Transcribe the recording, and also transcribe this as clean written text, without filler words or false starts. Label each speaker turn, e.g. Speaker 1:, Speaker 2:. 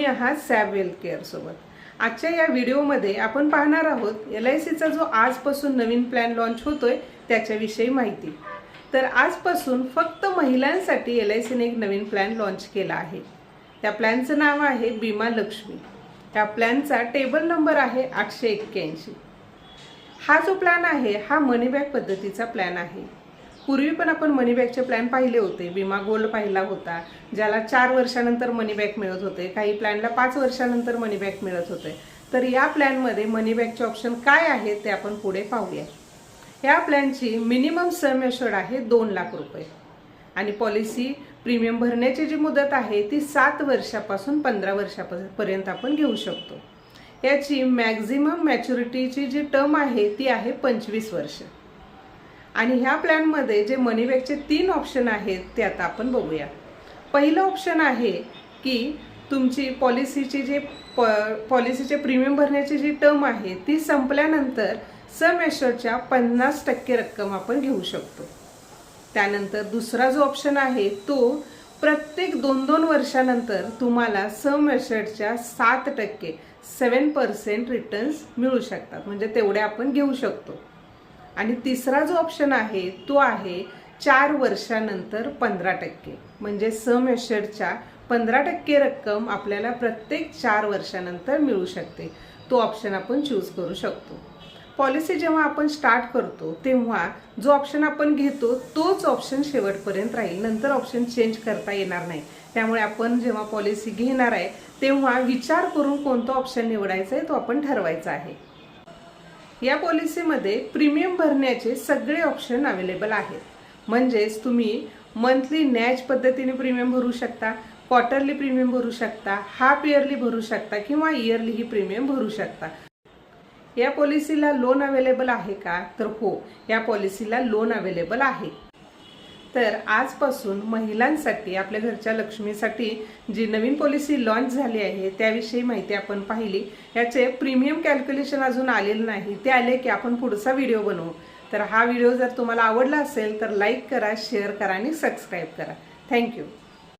Speaker 1: तुम्ही आहात सॅब wealth care सोबत। आजच्या या व्हिडिओमध्ये आपण पाहणार आहोत LICचा जो आजपासून नवीन प्लॅन लॉन्च होतोय त्याच्याविषयी माहिती। तर आजपासून फक्त महिलांसाठी LICने एक नवीन प्लॅन लॉन्च केला आहे। त्या प्लॅनचं नाव आहे बीमा लक्ष्मी। त्या प्लॅनचा टेबल नंबर आहे 881। हा जो प्लॅन आहे हा मनी बॅक पद्धतीचा प्लॅन आहे। पूर्वी पण आपण मनी बॅकचे प्लॅन पाहिले होते। बीमा गोल्ड पाहिला होता, ज्याला 4 वर्षानंतर मनी बॅक मिळत होते, काही प्लॅनला 5 वर्षानंतर मनी बॅक मिळत होते। तर या प्लॅनमध्ये मनी बॅकचे ऑप्शन काय आहेत ते आपण पुढे पाहूया। या प्लॅनची मिनिमम सम एश्योर्ड आहे 2 लाख रुपये आणि पॉलिसी प्रीमियम भरण्याची जी मुदत आहे ती 7 वर्षापासून 15 वर्षापर्यंत आपण घेऊ शकतो। याची मॅक्झिमम मॅच्युरिटीची जी टर्म आहे ती आहे 25 वर्ष। आणि ह्या प्लॅनमध्ये जे मनी बॅकचे 3 ऑप्शन आहेत ते आता आपण बघूया। पहिलं ऑप्शन आहे की तुमची पॉलिसीचे प्रीमियम भरण्याची जी टर्म आहे ती संपल्यानंतर सम एश्योर्डच्या 50% रक्कम आपण घेऊ शकतो। त्यानंतर दुसरा जो ऑप्शन आहे तो प्रत्येक 2-2 वर्षानंतर तुम्हाला सम एश्योर्डच्या 7% 7% रिटर्न्स मिळू शकतात, म्हणजे तेवढे आपण घेऊ शकतो। आणि तिसरा जो ऑप्शन आहे तो आहे 4 वर्षानंतर 15%, म्हणजे सम एश्योर्डच्या 15% रक्कम आपल्याला प्रत्येक 4 वर्षानंतर मिळू शकते। तो ऑप्शन आपण चूज करू शकतो। पॉलिसी जेव्हा आपण स्टार्ट करतो तेव्हा जो ऑप्शन आपण घेतो तोच ऑप्शन शेवटपर्यंत राहील, नंतर ऑप्शन चेंज करता येणार नाही। त्यामुळे आपण जेव्हा पॉलिसी घेणार आहे तेव्हा विचार करून कोणता ऑप्शन निवडायचा आहे तो आपण ठरवायचा आहे। या पॉलिसीमध्ये प्रीमियम भरण्याचे सगळे ऑप्शन अवेलेबल आहेत, म्हणजेच तुम्ही मंथली नॅच पद्धतीने प्रीमियम भरू शकता, क्वार्टरली प्रीमियम भरू शकता, हाफ इयरली भरू शकता किंवा इयरली ही प्रीमियम भरू शकता। या पॉलिसीला लोन अवेलेबल आहे का? तर हो, या पॉलिसीला लोन अवेलेबल आहे। तर आजपासून महिलांसाठी, आपल्या घरच्या लक्ष्मीसाठी जी नवीन पॉलिसी लॉन्च झाली आहे त्याविषयी माहिती आपण पाहिली। याचे प्रीमियम कॅल्क्युलेशन अजून आलेलं नाही, ते आले की आपण पुढचा व्हिडिओ बनवू। तर हा व्हिडिओ जर तुम्हाला आवडला असेल तर लाईक करा, शेअर करा आणि सबस्क्राईब करा। थँक्यू।